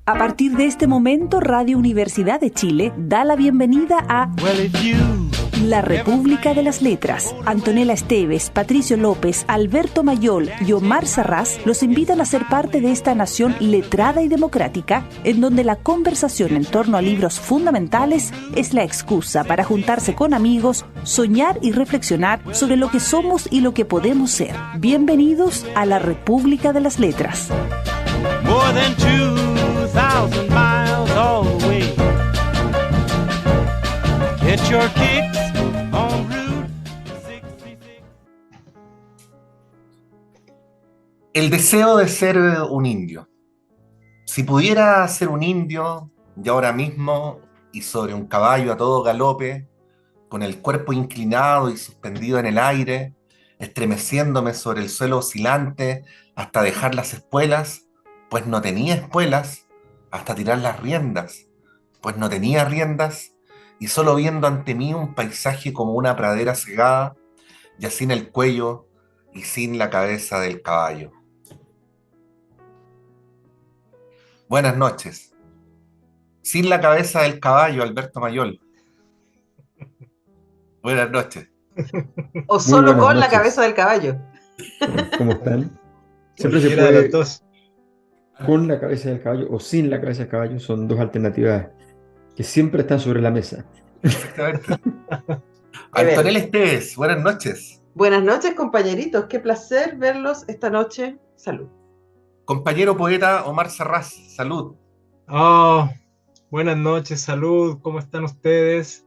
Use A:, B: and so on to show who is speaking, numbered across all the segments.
A: A partir de este momento, Radio Universidad de Chile da la bienvenida a La República de las Letras. Antonella Esteves, Patricio López, Alberto Mayol y Omar Sarraz los invitan a ser parte de esta nación letrada y democrática, en donde la conversación en torno a libros fundamentales es la excusa para juntarse con amigos, soñar y reflexionar sobre lo que somos y lo que podemos ser. Bienvenidos a La República de las Letras.
B: More than 2,000 miles all the way. Get your kicks on Route 66.
C: El deseo de ser un indio. Si pudiera ser un indio, y ahora mismo, y sobre un caballo a todo galope, con el cuerpo inclinado y suspendido en el aire, estremeciéndome sobre el suelo oscilante hasta dejar las espuelas, pues no tenía espuelas, hasta tirar las riendas, pues no tenía riendas, y solo viendo ante mí un paisaje como una pradera cegada, ya sin el cuello y sin la cabeza del caballo. Buenas noches. Sin la cabeza del caballo, Alberto Mayol. Buenas noches.
D: O solo
E: buenas
D: con la
E: noches.
D: cabeza del caballo.
E: ¿Cómo están? Siempre se
F: Cualquiera de las
E: puede
F: dos.
E: con la cabeza del caballo o sin la cabeza del caballo. Son dos alternativas que siempre están sobre la mesa.
C: Exactamente. Antonella Esteves, buenas noches.
D: Buenas noches, compañeritos. Qué placer verlos esta noche. Salud.
C: Compañero poeta Omar Sarraz, salud.
F: Oh, buenas noches, salud. ¿Cómo están ustedes?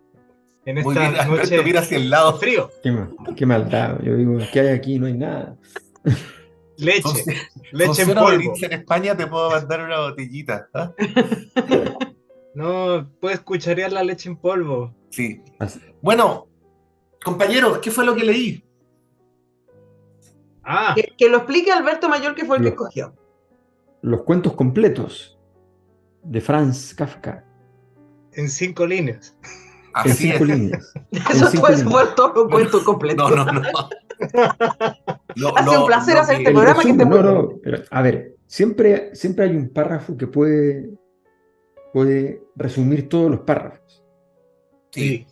F: En
C: Muy
F: esta
C: bien, Alberto,
F: noche
C: mira hacia el lado.
F: frío.
E: Qué maldad. Yo digo, ¿qué hay aquí? No hay nada.
F: Leche en
C: Funciona
F: polvo.
C: Belice en España, te puedo mandar una botellita. ¿Ah?
F: No, puedes cucharear la leche en polvo.
C: Sí.
E: Así-
C: Bueno, compañeros, ¿qué fue lo que leí?
F: Ah,
D: Que lo explique Alberto Mayor, que fue el que
E: Lo-
D: escogió.
E: Los cuentos completos de Franz Kafka.
F: en 5 líneas.
E: En
C: Así
E: 5
C: es.
E: líneas.
D: Eso
E: cinco
D: fue
E: líneas.
D: todo un cuento completo.
C: No.
D: Ha sido un placer hacer este
E: El
D: programa que esté
E: resumen,
D: muy
E: no,
D: bien.
E: pero, a ver, siempre hay un párrafo que puede resumir todos los párrafos.
C: Sí.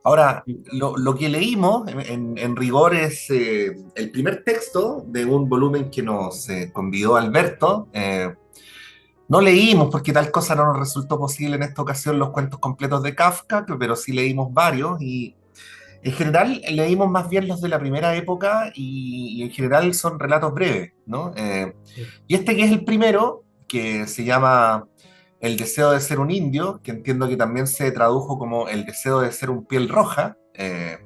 C: Ahora, lo que leímos en rigor es el primer texto de un volumen que nos convidó Alberto. No leímos porque tal cosa no nos resultó posible en esta ocasión los cuentos completos de Kafka, pero sí leímos varios y en general leímos más bien los de la primera época y en general son relatos breves, ¿no? Y este que es el primero, que se llama El deseo de ser un indio, que entiendo que también se tradujo como El deseo de ser un piel roja, eh,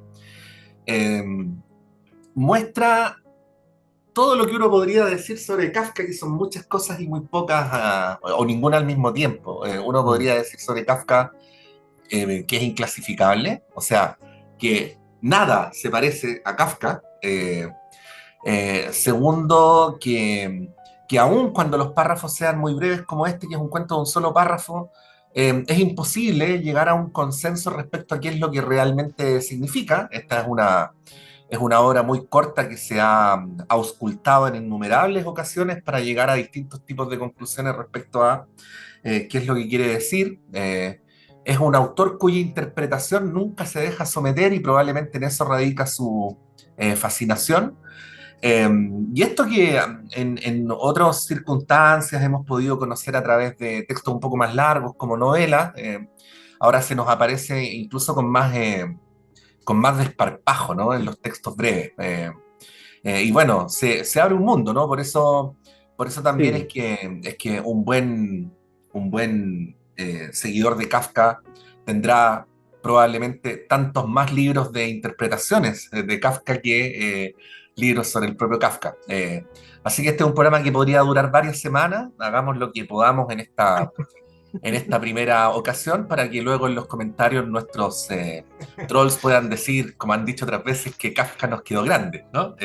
C: muestra todo lo que uno podría decir sobre Kafka, que son muchas cosas y muy pocas, o ninguna al mismo tiempo. Uno podría decir sobre Kafka que es inclasificable, o sea, que nada se parece a Kafka. Segundo, que aun cuando los párrafos sean muy breves como este, que es un cuento de un solo párrafo, es imposible llegar a un consenso respecto a qué es lo que realmente significa. Esta es una obra muy corta que se ha auscultado en innumerables ocasiones para llegar a distintos tipos de conclusiones respecto a qué es lo que quiere decir. Es un autor cuya interpretación nunca se deja someter y probablemente en eso radica su fascinación. Y esto que en otras circunstancias hemos podido conocer a través de textos un poco más largos como novelas, ahora se nos aparece incluso con más desparpajo, ¿no? En los textos breves. Y bueno, se abre un mundo, ¿no? Por eso también
E: Sí.
C: es que un buen seguidor de Kafka tendrá probablemente tantos más libros de interpretaciones de Kafka que libros sobre el propio Kafka. Así que este es un programa que podría durar varias semanas. Hagamos lo que podamos en esta primera ocasión para que luego en los comentarios nuestros trolls puedan decir, como han dicho otras veces, que Kafka nos quedó grande, ¿no?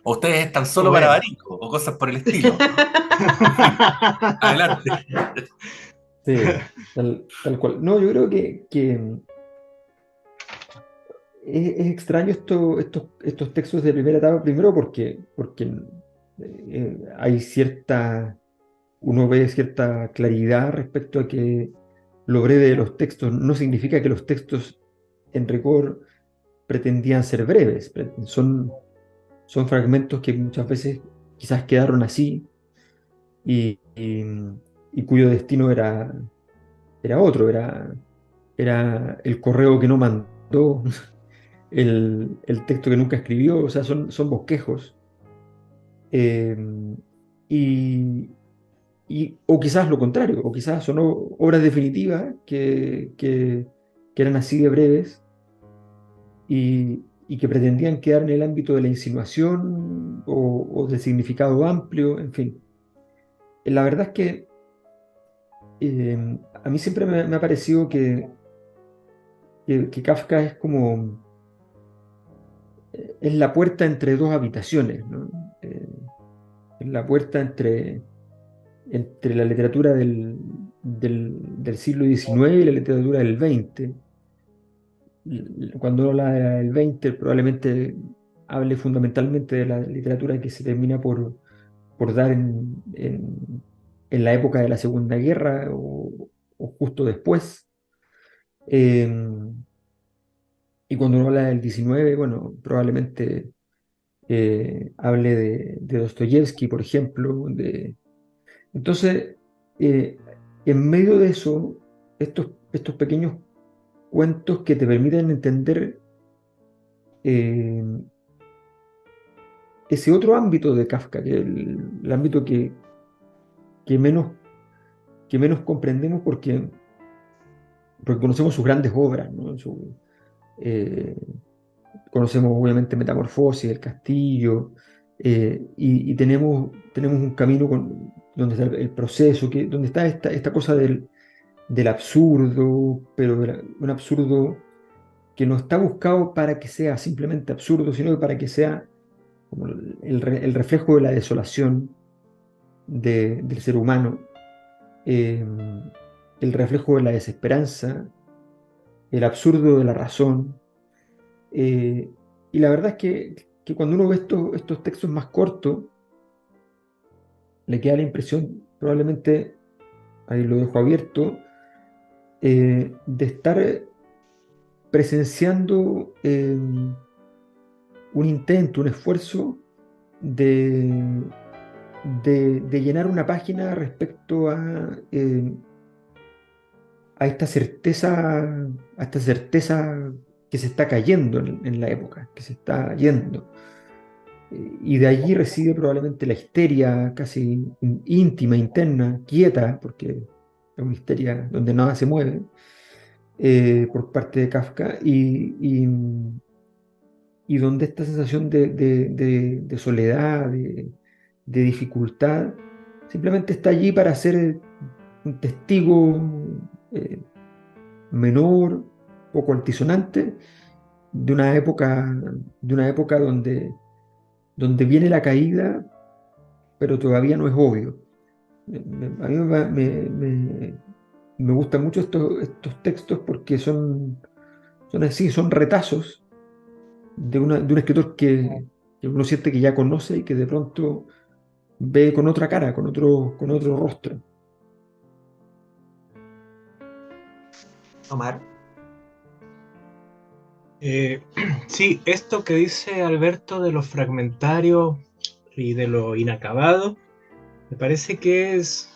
C: O ustedes están solo para
F: Bueno.
C: Barico o cosas por el estilo. Adelante.
E: Sí, tal cual. No, yo creo que es extraño estos textos de primera etapa, primero porque hay cierta uno ve cierta claridad respecto a que lo breve de los textos no significa que los textos en rigor pretendían ser breves. Son fragmentos que muchas veces quizás quedaron así y, y- y cuyo destino era otro, era el correo que no mandó, el texto que nunca escribió, o sea, son bosquejos. Eh, y, o quizás lo contrario, o quizás son obras definitivas que eran así de breves y que pretendían quedar en el ámbito de la insinuación o del significado amplio, en fin. La verdad es que a mí siempre me ha parecido que Kafka es como, es la puerta entre dos habitaciones, ¿no? Es la puerta entre la literatura del siglo XIX y la literatura del XX. Cuando uno habla del XX, probablemente hable fundamentalmente de la literatura que se termina por dar en la época de la Segunda Guerra o justo después. Eh, y cuando uno habla del XIX, bueno, probablemente hable de Dostoyevsky, por ejemplo. Entonces, eh, en medio de eso, estos pequeños cuentos que te permiten entender eh, ese otro ámbito de Kafka, que es el ámbito que menos, que menos comprendemos porque conocemos sus grandes obras, ¿no? Eh, Conocemos obviamente Metamorfosis, El Castillo, y tenemos un camino donde está el proceso, donde está esta cosa del absurdo, pero un absurdo que no está buscado para que sea simplemente absurdo, sino que para que sea como el reflejo de la desolación del ser humano, eh, el reflejo de la desesperanza, el absurdo de la razón. eh, y la verdad es que cuando uno ve estos textos más cortos, le queda la impresión, probablemente, ahí lo dejo abierto, de estar presenciando un intento, un esfuerzo de, de llenar una página respecto a esta certeza que se está cayendo en la época, que se está yendo. Y de allí reside probablemente la histeria casi íntima, interna, quieta, porque es una histeria donde nada se mueve, por parte de Kafka, y donde esta sensación de soledad, de dificultad, simplemente está allí para ser un testigo eh, menor, poco altisonante, de una época donde viene la caída, pero todavía no es obvio. A mí me gustan mucho estos textos porque son así, son retazos de un escritor que uno siente que ya conoce y que de pronto ve con otra cara, con otro rostro.
D: Omar.
F: Sí, esto que dice Alberto de lo fragmentario y de lo inacabado, me parece que es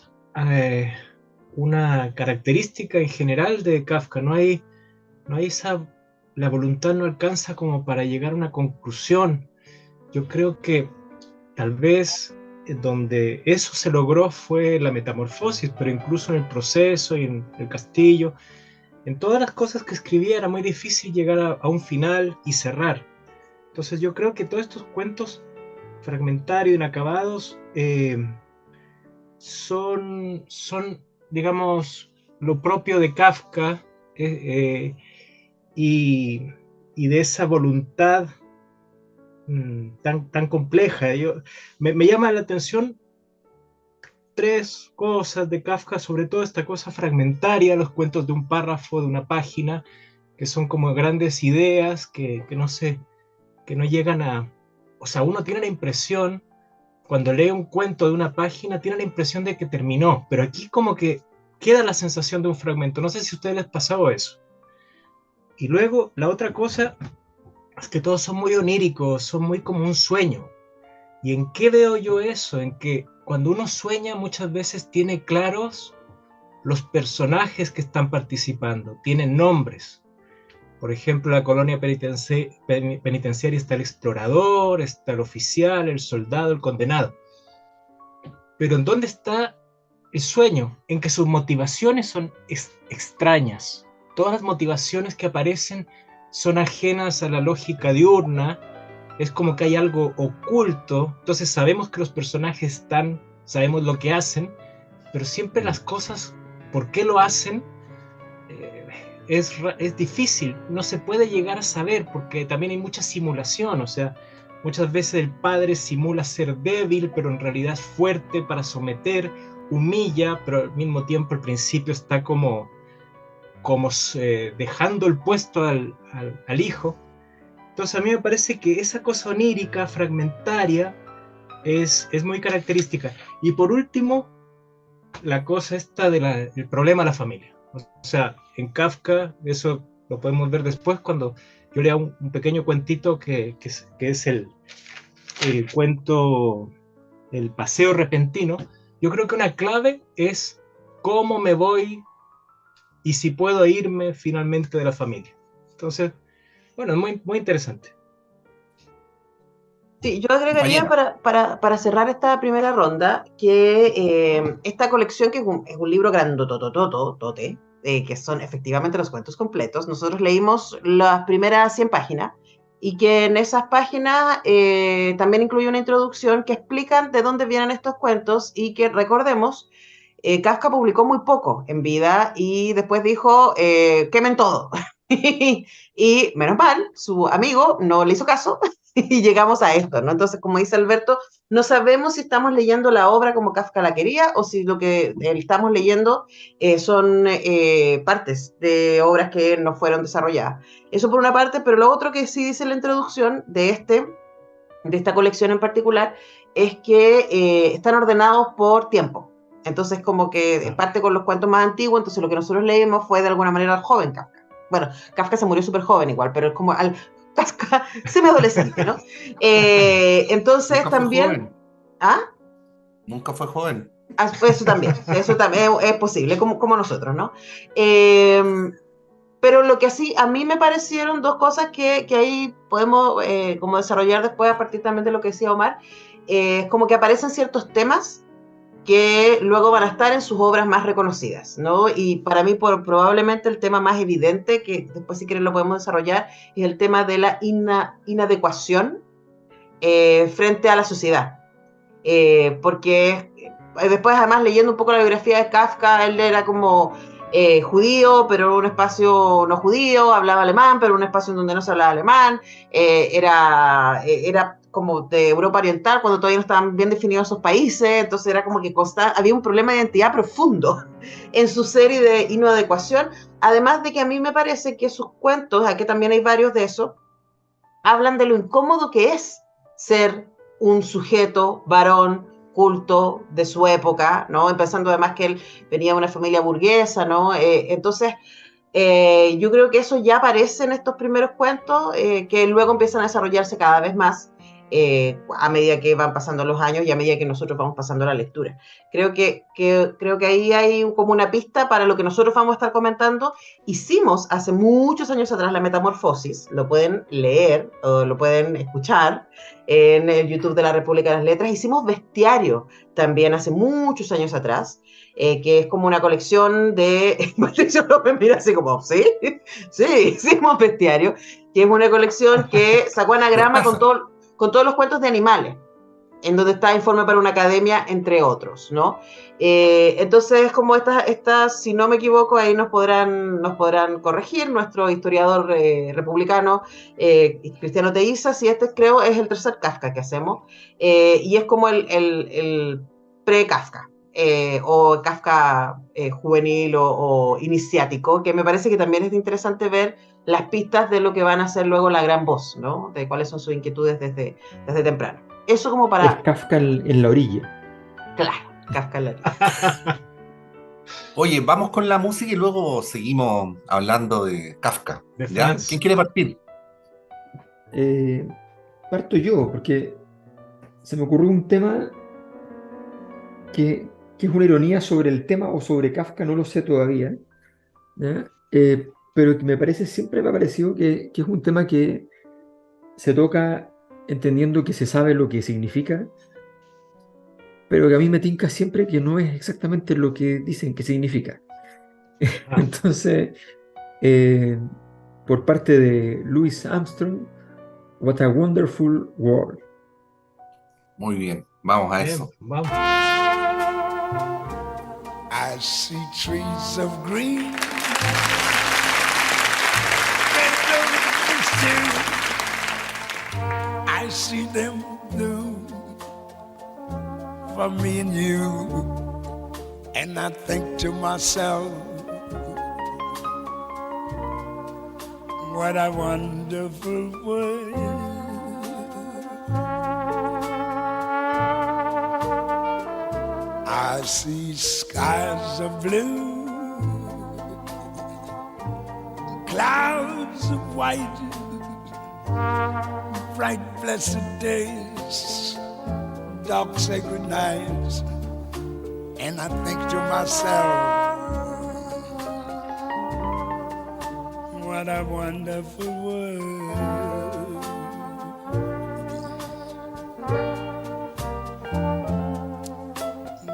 F: una característica en general de Kafka. No hay la voluntad no alcanza como para llegar a una conclusión. Yo creo que tal vez donde eso se logró fue la Metamorfosis, pero incluso en el proceso y en el castillo, en todas las cosas que escribía era muy difícil llegar a un final y cerrar. Entonces yo creo que todos estos cuentos fragmentarios, inacabados, son, digamos, lo propio de Kafka, y, y de esa voluntad tan compleja. Me llama la atención tres cosas de Kafka, sobre todo esta cosa fragmentaria, los cuentos de un párrafo, de una página, que son como grandes ideas que no llegan a... O sea, uno tiene la impresión cuando lee un cuento de una página tiene la impresión de que terminó, pero aquí como que queda la sensación de un fragmento. No sé si a ustedes les pasó eso. Y luego la otra cosa es que todos son muy oníricos, son muy como un sueño. ¿Y en qué veo yo eso? En que cuando uno sueña muchas veces tiene claros los personajes que están participando, tienen nombres. Por ejemplo, en la colonia penitenciaria está el explorador, está el oficial, el soldado, el condenado. Pero ¿en dónde está el sueño? En que sus motivaciones son extrañas. Todas las motivaciones que aparecen son ajenas a la lógica diurna. Es como que hay algo oculto. Entonces sabemos que los personajes están, sabemos lo que hacen, pero siempre las cosas, ¿por qué lo hacen? Es difícil, no se puede llegar a saber, porque también hay mucha simulación. O sea, muchas veces el padre simula ser débil, pero en realidad es fuerte para someter, humilla, pero al mismo tiempo al principio está como dejando el puesto al hijo. Entonces a mí me parece que esa cosa onírica, fragmentaria, es muy característica. Y por último, la cosa esta del problema de la familia. O sea, en Kafka, eso lo podemos ver después cuando yo lea un pequeño cuentito que es el cuento El paseo repentino. Yo creo que una clave es cómo me voy y si puedo irme finalmente de la familia. Entonces, bueno, es muy interesante.
D: Sí, yo agregaría para cerrar esta primera ronda que esta colección, que es un libro grandotototote, que son efectivamente los cuentos completos, nosotros leímos las primeras 100 páginas y que en esas páginas también incluye una introducción que explican de dónde vienen estos cuentos y que, recordemos, Kafka publicó muy poco en vida y después dijo, quemen todo. Y menos mal, su amigo no le hizo caso y llegamos a esto, ¿no? Entonces, como dice Alberto, no sabemos si estamos leyendo la obra como Kafka la quería o si lo que estamos leyendo son partes de obras que no fueron desarrolladas. Eso por una parte, pero lo otro que sí dice la introducción de esta colección en particular es que están ordenados por tiempo. Entonces, como que parte con los cuentos más antiguos, entonces lo que nosotros leímos fue de alguna manera al joven Kafka. Bueno, Kafka se murió súper joven igual, pero es como al Kafka semi-adolescente, ¿no? Entonces
C: Nunca
D: también...
C: fue joven.
D: ¿Ah?
C: Nunca fue joven.
D: Eso también es posible, como nosotros, ¿no? Pero lo que sí, a mí me parecieron dos cosas que ahí podemos como desarrollar después a partir también de lo que decía Omar, es como que aparecen ciertos temas que luego van a estar en sus obras más reconocidas, ¿no? Y para mí probablemente el tema más evidente, que después si quieren lo podemos desarrollar, es el tema de la inadecuación frente a la sociedad. Porque después, además, leyendo un poco la biografía de Kafka, él era como judío, pero en un espacio no judío, hablaba alemán, pero en un espacio en donde no se hablaba alemán, era como de Europa Oriental, cuando todavía no estaban bien definidos esos países, entonces era como que había un problema de identidad profundo en su serie de inadecuación, además de que a mí me parece que sus cuentos, aquí también hay varios de esos, hablan de lo incómodo que es ser un sujeto varón culto de su época, ¿no? Empezando además que él venía de una familia burguesa, ¿no? Entonces, yo creo que eso ya aparece en estos primeros cuentos, que luego empiezan a desarrollarse cada vez más a medida que van pasando los años y a medida que nosotros vamos pasando la lectura. Creo que ahí hay como una pista para lo que nosotros vamos a estar comentando. Hicimos hace muchos años atrás La Metamorfosis, lo pueden leer o lo pueden escuchar en el YouTube de la República de las Letras. Hicimos Bestiario también hace muchos años atrás, que es como una colección de... Patricio López mira así como, ¿sí? Sí, hicimos Bestiario, que es una colección que sacó anagrama con todos los cuentos de animales, en donde está Informe para una Academia, entre otros, ¿no? Entonces, como estas, si no me equivoco, ahí nos podrán corregir nuestro historiador republicano, Cristiano Teiza, si creo es el tercer Kafka que hacemos, y es como el pre-Kafka, o Kafka juvenil o iniciático, que me parece que también es interesante ver las pistas de lo que van a ser luego la gran voz, ¿no? De cuáles son sus inquietudes desde temprano. Eso como
E: Es
D: para...
E: Kafka en la orilla.
D: Claro, Kafka en la orilla.
C: Oye, vamos con la música y luego seguimos hablando de Kafka.
F: De
C: ¿Ya?
F: Franz.
C: ¿Quién quiere partir?
E: Parto yo, porque se me ocurrió un tema que es una ironía sobre el tema o sobre Kafka, no lo sé todavía, ¿ya? Pero que siempre me ha parecido que es un tema que se toca entendiendo que se sabe lo que significa, pero que a mí me tinca siempre que no es exactamente lo que dicen que significa.
F: Ah,
E: Entonces, eh, por parte de Louis Armstrong, What a Wonderful World.
C: Muy bien, vamos a
F: bien,
C: eso.
F: vamos.
G: I see trees of green, red roses too. I see them blue for me and you. And I think to myself, what a wonderful world. I see skies of blue, clouds of white, bright blessed days, dark sacred nights, and I think to myself, what a wonderful world.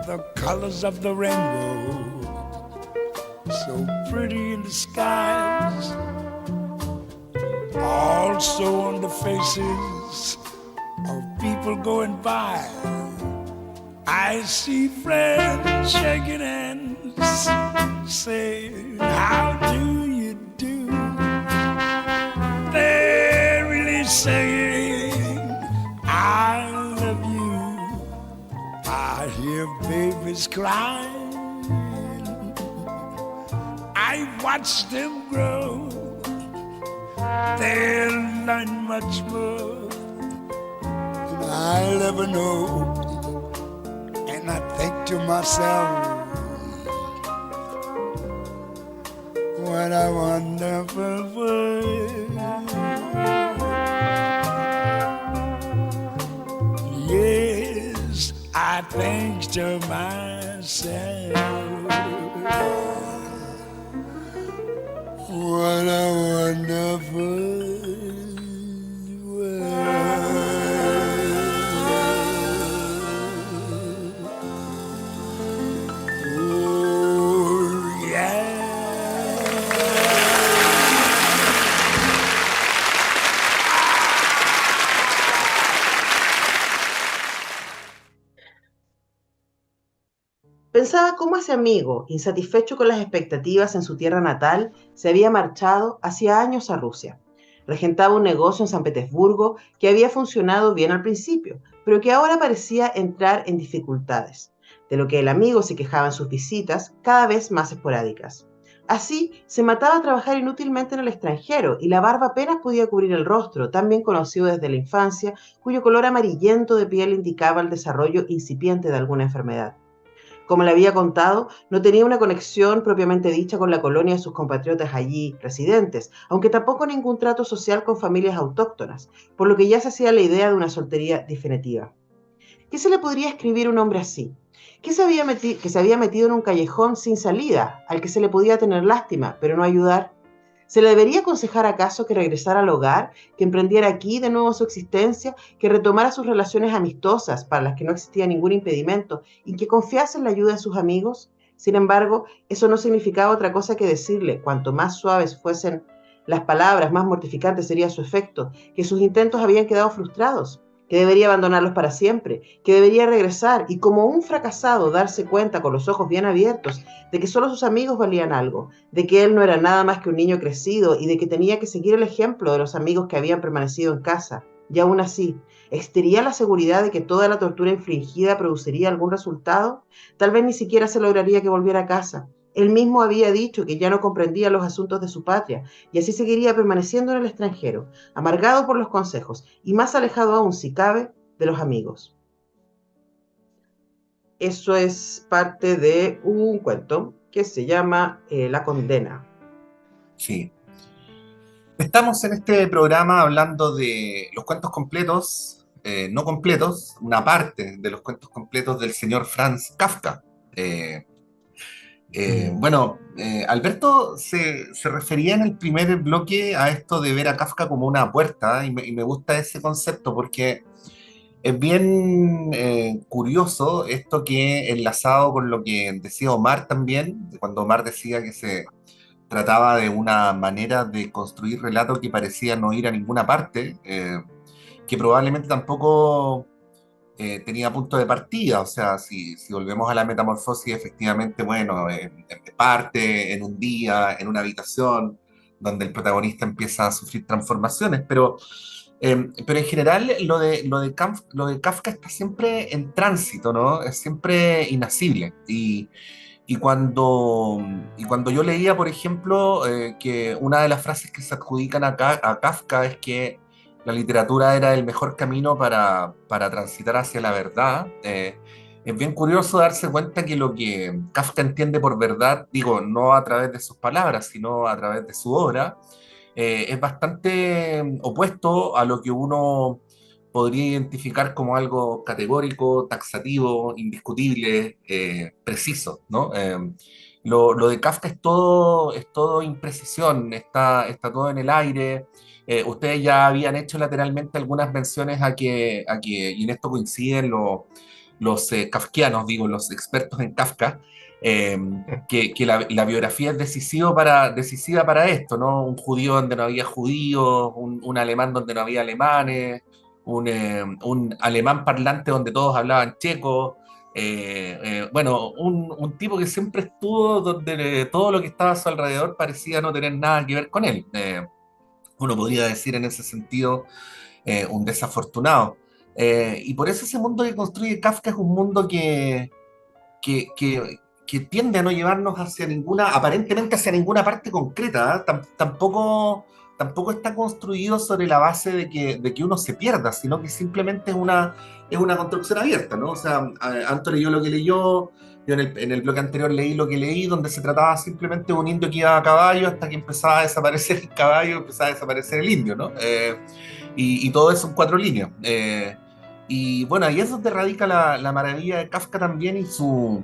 G: The colors of the rainbow, so pretty in the skies, also on the faces of people going by. I see friends shaking hands, saying, how do you do? They're really saying, I love you. I hear babies crying, I watch them grow. They'll learn much more than I'll ever know. And I think to myself, what a wonderful world. Yes, I think to myself, what a wonderful
D: Pensaba cómo ese amigo, insatisfecho con las expectativas en su tierra natal, se había marchado hacía años a Rusia. Regentaba un negocio en San Petersburgo que había funcionado bien al principio, pero que ahora parecía entrar en dificultades, de lo que el amigo se quejaba en sus visitas, cada vez más esporádicas. Así, se mataba a trabajar inútilmente en el extranjero y la barba apenas podía cubrir el rostro, tan bien conocido desde la infancia, cuyo color amarillento de piel indicaba el desarrollo incipiente de alguna enfermedad. Como le había contado, no tenía una conexión propiamente dicha con la colonia de sus compatriotas allí residentes, aunque tampoco ningún trato social con familias autóctonas, por lo que ya se hacía la idea de una soltería definitiva. ¿Qué se le podría escribir a un hombre así? Que se había metido en un callejón sin salida, al que se le podía tener lástima, pero no ayudar. ¿Se le debería aconsejar acaso que regresara al hogar, que emprendiera aquí de nuevo su existencia, que retomara sus relaciones amistosas para las que no existía ningún impedimento y que confiase en la ayuda de sus amigos? Sin embargo, eso no significaba otra cosa que decirle, cuanto más suaves fuesen las palabras, más mortificante sería su efecto, que sus intentos habían quedado frustrados, que debería abandonarlos para siempre, que debería regresar y como un fracasado darse cuenta con los ojos bien abiertos de que solo sus amigos valían algo, de que él no era nada más que un niño crecido y de que tenía que seguir el ejemplo de los amigos que habían permanecido en casa. Y aún así, ¿existiría la seguridad de que toda la tortura infligida produciría algún resultado? Tal vez ni siquiera se lograría que volviera a casa. Él mismo había dicho que ya no comprendía los asuntos de su patria y así seguiría permaneciendo en el extranjero, amargado por los consejos y más alejado aún, si cabe, de los amigos. Eso es parte de un cuento que se llama La condena.
C: Sí. Estamos en este programa hablando de los cuentos completos, no completos, una parte de los cuentos completos del señor Franz Kafka. Alberto se refería en el primer bloque a esto de ver a Kafka como una puerta, y me gusta ese concepto porque es bien curioso esto que enlazado con lo que decía Omar también, cuando Omar decía que se trataba de una manera de construir relato que parecía no ir a ninguna parte, que probablemente tampoco tenía punto de partida. O sea, si volvemos a la metamorfosis, efectivamente, bueno, parte en un día, en una habitación, donde el protagonista empieza a sufrir transformaciones, pero en general lo de Kafka está siempre en tránsito, ¿no? Es siempre inasible. Y cuando yo leía, por ejemplo, que una de las frases que se adjudican a Kafka es que la literatura era el mejor camino para transitar hacia la verdad, es bien curioso darse cuenta que lo que Kafka entiende por verdad, digo, no a través de sus palabras, sino a través de su obra, es bastante opuesto a lo que uno podría identificar como algo categórico, taxativo, indiscutible, preciso, ¿no? Lo de Kafka es todo imprecisión, está todo en el aire. Ustedes ya habían hecho lateralmente algunas menciones y en esto coinciden los kafkianos, digo, los expertos en Kafka, eh, que la biografía es decisiva para esto, ¿no? Un judío donde no había judíos, un alemán donde no había alemanes, un alemán parlante donde todos hablaban checo, bueno, un tipo que siempre estuvo donde todo lo que estaba a su alrededor parecía no tener nada que ver con él. Uno podría decir en ese sentido un desafortunado. Y por eso ese mundo que construye Kafka es un mundo que, que tiende a no llevarnos hacia aparentemente hacia ninguna parte concreta, ¿eh? Tampoco está construido sobre la base de que uno se pierda, sino que simplemente es una construcción abierta, ¿no? O sea, Anto leyó lo que leyó, yo en el bloque anterior leí lo que leí, donde se trataba simplemente de un indio que iba a caballo hasta que empezaba a desaparecer el caballo, empezaba a desaparecer el indio, ¿no? Y todo eso en 4 líneas. Y bueno, ahí es donde radica la maravilla de Kafka también y su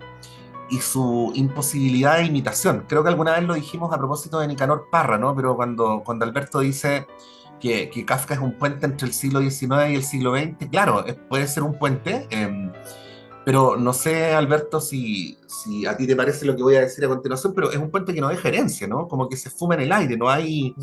C: imposibilidad de imitación. Creo que alguna vez lo dijimos a propósito de Nicanor Parra, ¿no? Pero cuando Alberto dice que Kafka es un puente entre el siglo XIX y el siglo XX, claro, puede ser un puente, pero no sé, Alberto, si a ti te parece lo que voy a decir a continuación, pero es un puente que no deja herencia, ¿no? Como que se fuma en el aire, no hay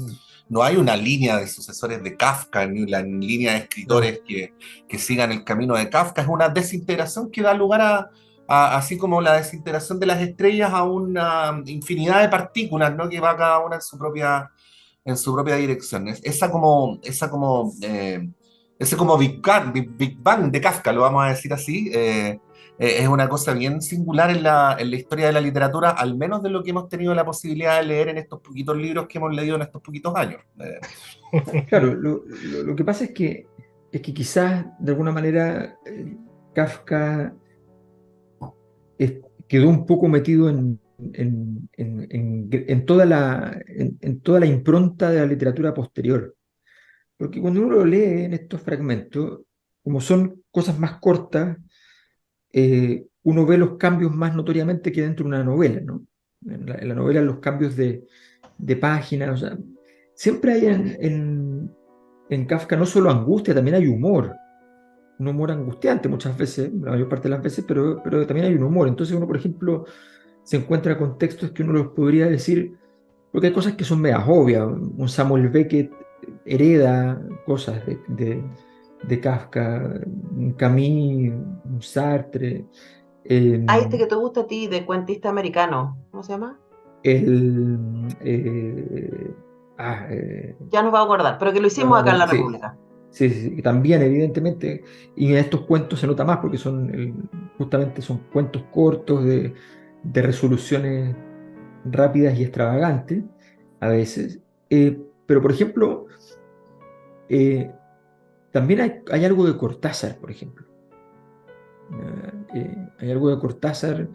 C: una línea de sucesores de Kafka, ni una línea de escritores que sigan el camino de Kafka. Es una desintegración que da lugar así como la desintegración de las estrellas, a una infinidad de partículas, ¿no? Que va cada una en su propia dirección. Ese como Big Bang de Kafka, lo vamos a decir así, es una cosa bien singular en la historia de la literatura, al menos de lo que hemos tenido la posibilidad de leer en estos poquitos libros que hemos leído en estos poquitos años.
E: Claro, lo que pasa es que quizás de alguna manera Kafka quedó un poco metido en toda la impronta de la literatura posterior. Porque cuando uno lo lee en estos fragmentos, como son cosas más cortas, uno ve los cambios más notoriamente que dentro de una novela, ¿no? En la novela los cambios de páginas, o sea, siempre hay en Kafka no solo angustia, también hay humor. Un humor angustiante muchas veces, la mayor parte de las veces, pero también hay un humor. Entonces uno, por ejemplo, se encuentra con textos que uno los podría decir, porque hay cosas que son medias obvias. Un Samuel Beckett hereda cosas de Kafka, un Camus, un Sartre.
D: Este que te gusta a ti, de cuentista americano, ¿cómo se llama?
E: el,
D: Ya nos va a acordar, pero que lo hicimos acá en la
E: sí,
D: República.
E: sí, también evidentemente, y en estos cuentos se nota más porque justamente son cuentos cortos de resoluciones rápidas y extravagantes a veces. Pero por ejemplo, eh, también hay algo de Cortázar, por ejemplo. Hay algo de Cortázar,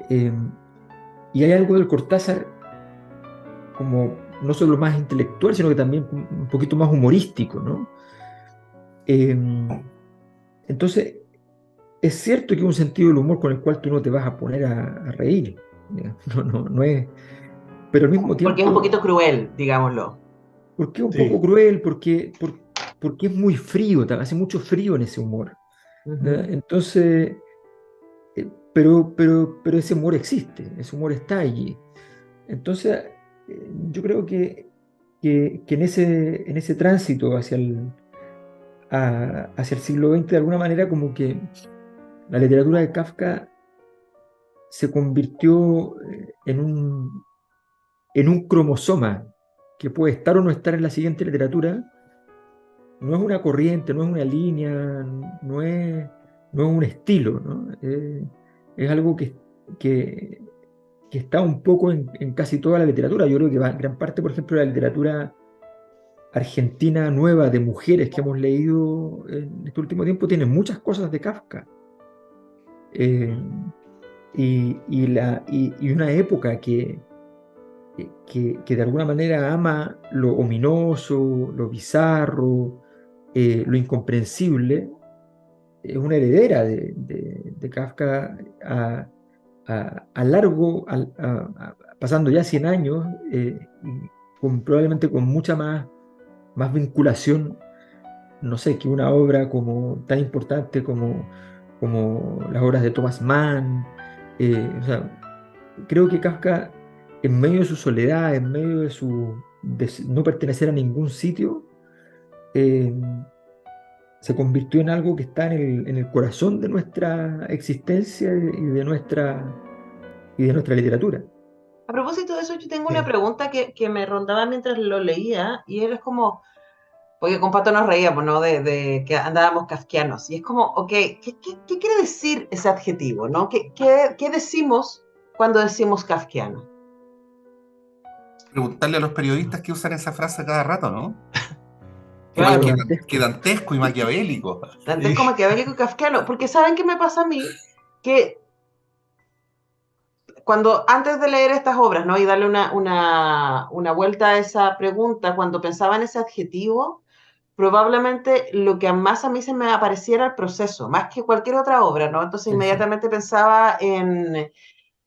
E: y hay algo del Cortázar como no solo más intelectual, sino que también un poquito más humorístico, ¿no? Entonces, es cierto que hay un sentido del humor con el cual tú no te vas a poner a reír. No es. Pero al mismo tiempo.
D: Porque es un poquito cruel, digámoslo.
E: Porque es un poco cruel, porque es muy frío, hace mucho frío en ese humor. Entonces, pero ese humor existe, ese humor está allí. Entonces, yo creo que en ese tránsito hacia el siglo XX, de alguna manera, como que la literatura de Kafka se convirtió en un cromosoma que puede estar o no estar en la siguiente literatura. No es una corriente, no es una línea, no es un estilo, ¿no? Es algo que está un poco en casi toda la literatura. Yo creo que gran parte, por ejemplo, de la literatura argentina nueva de mujeres que hemos leído en este último tiempo tiene muchas cosas de Kafka. Y una época que de alguna manera ama lo ominoso, lo bizarro, lo incomprensible, es una heredera de Kafka pasando ya 100 años, probablemente con mucha más vinculación, no sé, que una obra tan importante como las obras de Thomas Mann. O sea, creo que Kafka, en medio de su soledad, en medio de no pertenecer a ningún sitio, se convirtió en algo que está en el corazón de nuestra existencia y de nuestra literatura.
D: A propósito de eso, yo tengo una pregunta que me rondaba mientras lo leía, y era como, porque con Pato nos reíamos, ¿no? De que andábamos kafkianos, y es como, ok, ¿qué quiere decir ese adjetivo, ¿no? ¿Qué decimos cuando decimos kafkiano?
C: Preguntarle a los periodistas que usan esa frase cada rato, ¿no?
F: Claro.
C: Que dantesco y maquiavélico.
D: Dantesco, maquiavélico y kafkiano. Porque ¿saben qué me pasa a mí? Que antes de leer estas obras, ¿no? Y darle una vuelta a esa pregunta, cuando pensaba en ese adjetivo, probablemente lo que más a mí se me apareciera el proceso, más que cualquier otra obra, ¿no? Entonces inmediatamente pensaba en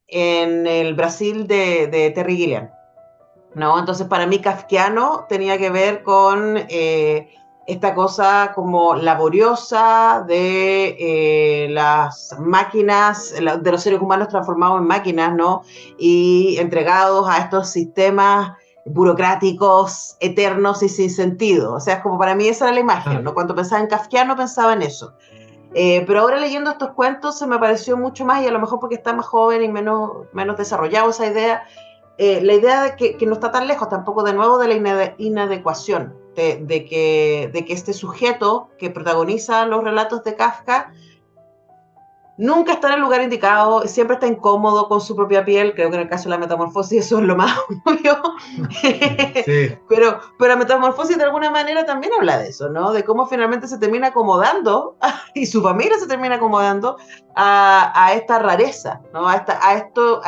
D: el Brasil de Terry Gilliam, ¿no? Entonces para mí kafkiano tenía que ver con esta cosa como laboriosa de las máquinas, de los seres humanos transformados en máquinas, ¿no? Y entregados a estos sistemas burocráticos, eternos y sin sentido. O sea, es como para mí esa era la imagen, ¿no? Cuando pensaba en kafkiano pensaba en eso. Pero ahora leyendo estos cuentos se me pareció mucho más, y a lo mejor porque está más joven y menos desarrollado esa idea, la idea de que no está tan lejos tampoco de nuevo de la inadecuación, de que este sujeto que protagoniza los relatos de Kafka nunca está en el lugar indicado, siempre está incómodo con su propia piel. Creo que en el caso de la Metamorfosis eso es lo más obvio. Sí. Pero la Metamorfosis de alguna manera también habla de eso, ¿no? De cómo finalmente se termina acomodando, y su familia se termina acomodando a esta rareza, ¿no? A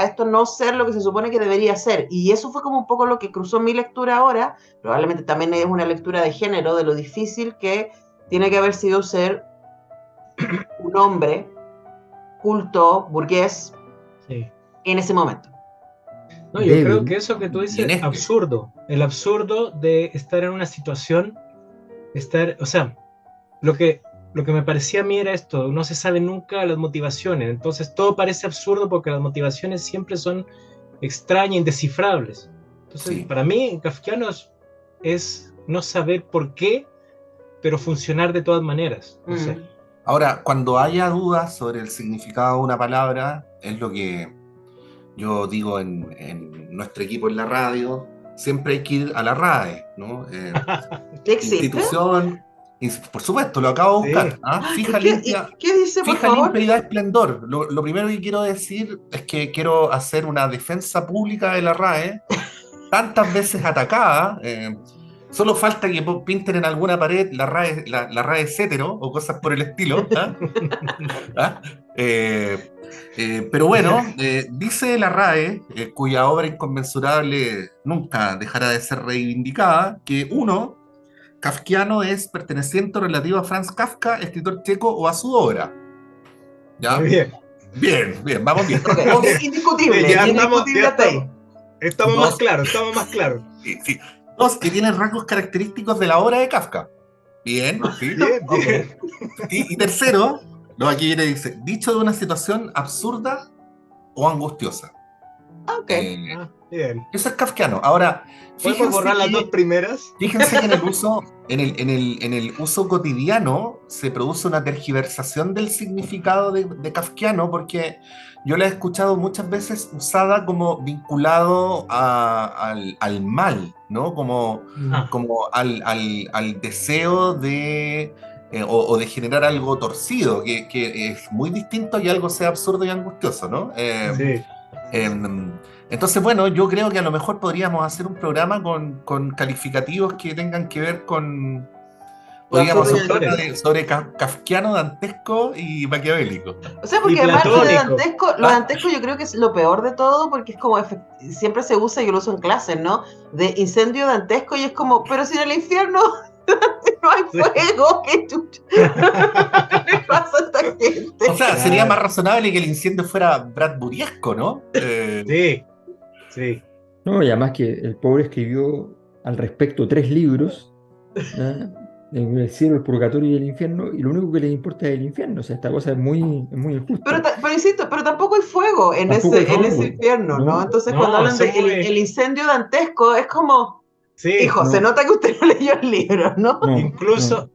D: esto no ser lo que se supone que debería ser. Y eso fue como un poco lo que cruzó mi lectura ahora. Probablemente también es una lectura de género, de lo difícil que tiene que haber sido ser un hombre culto, burgués, en ese momento.
F: No, yo creo que eso que tú dices es absurdo. El absurdo de estar en una situación, o sea, lo que me parecía a mí era esto: no se sabe nunca las motivaciones, entonces todo parece absurdo porque las motivaciones siempre son extrañas, indescifrables. Entonces, para mí, kafkiano es no saber por qué, pero funcionar de todas maneras. No sé.
C: Ahora, cuando haya dudas sobre el significado de una palabra, es lo que yo digo en nuestro equipo en la radio, siempre hay que ir a la RAE, ¿no? Institución, por supuesto, lo acabo de buscar. Fija, limpia,
D: ¿qué dice, por
C: fija,
D: favor?
C: limpia y da esplendor. Lo primero que quiero decir es que quiero hacer una defensa pública de la RAE, tantas veces atacada. Solo falta que pinten en alguna pared la RAE Cetero o cosas por el estilo. ¿Ah? ¿Ah? Pero bueno, dice la RAE, cuya obra inconmensurable nunca dejará de ser reivindicada, que uno, kafkiano es perteneciente o relativo a Franz Kafka, escritor checo, o a su obra. ¿Ya?
F: Muy bien.
C: Bien, vamos bien.
D: Okay. Indiscutible,
F: Ya
D: indiscutible hasta ahí.
F: Estamos
C: Dos.
F: más claros, estamos más claros.
C: Sí. Dos, que tienen rasgos característicos de la obra de Kafka. Bien, sí.
F: Bien,
D: Ok.
F: bien.
C: Y tercero, no, aquí viene, dice, dicho de una situación absurda o angustiosa.
D: Ok.
F: Bien.
C: Eso es kafkiano. Ahora,
F: ¿Podemos borrar las dos primeras?
C: fíjense que en el uso cotidiano se produce una tergiversación del significado de kafkiano, porque yo la he escuchado muchas veces usada como vinculado al mal, ¿no? Como al deseo de o de generar algo torcido, que es muy distinto a que algo sea absurdo y angustioso, ¿no?
F: Sí.
C: Entonces, bueno, yo creo que a lo mejor podríamos hacer un programa con calificativos que tengan que ver con... Podríamos hacer un programa sobre kafkiano, dantesco y maquiavélico.
D: O sea, porque
F: Y
D: además lo de
F: platónico.
D: dantesco yo creo que es lo peor de todo, porque es como siempre se usa, yo lo uso en clases, ¿no? De incendio dantesco, y es como, pero si en el infierno no hay fuego, ¿qué chucha? ¿Qué le pasa a esta gente?
C: O sea, sería más razonable que el incendio fuera bradburiesco, ¿no?
F: Sí.
E: No, y además que el pobre escribió al respecto 3 libros, ¿ya? El cielo, el purgatorio y el infierno, y lo único que les importa es el infierno. O sea, esta cosa es muy injusta.
D: Pero insisto, pero tampoco hay fuego en
E: Tampoco hay
D: ese
E: fuego.
D: infierno, ¿no?
E: No.
D: Entonces,
F: No,
D: cuando hablan
F: son
D: de
F: muy-
D: el incendio dantesco, es como,
F: Sí.
D: hijo,
E: no.
D: se nota que usted no leyó el libro, ¿no?
E: No,
F: Incluso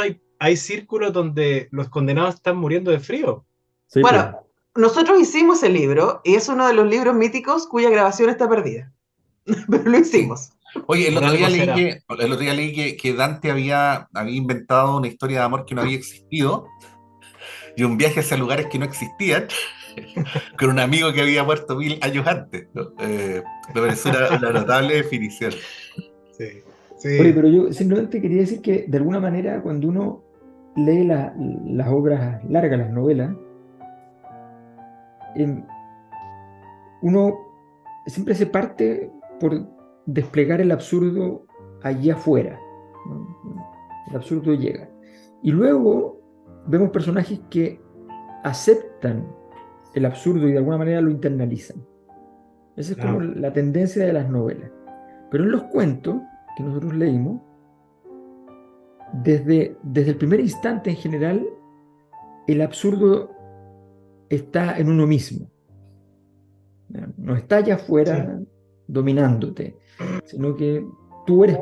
E: no.
F: hay círculos donde los condenados están muriendo de frío.
E: Sí,
D: Bueno, nosotros hicimos el libro, y es uno de los libros míticos cuya grabación está perdida. Pero lo hicimos.
C: Oye, el
F: Por
C: otro día
F: algo
C: leí,
F: será.
C: que Dante había inventado una historia de amor que no había existido y un viaje hacia lugares que no existían con un amigo que había muerto 1000 años antes, ¿no? Me pareció una notable definición.
F: Sí.
E: Oye, pero yo simplemente quería decir que de alguna manera cuando uno lee las obras largas, las novelas, uno siempre se parte por desplegar el absurdo allí afuera, ¿no? El absurdo llega. Y luego vemos personajes que aceptan el absurdo y de alguna manera lo internalizan. Esa es como la tendencia de las novelas. Pero en los cuentos que nosotros leímos, desde el primer instante en general, el absurdo está en uno mismo. No está allá afuera dominándote, sino que tú eres,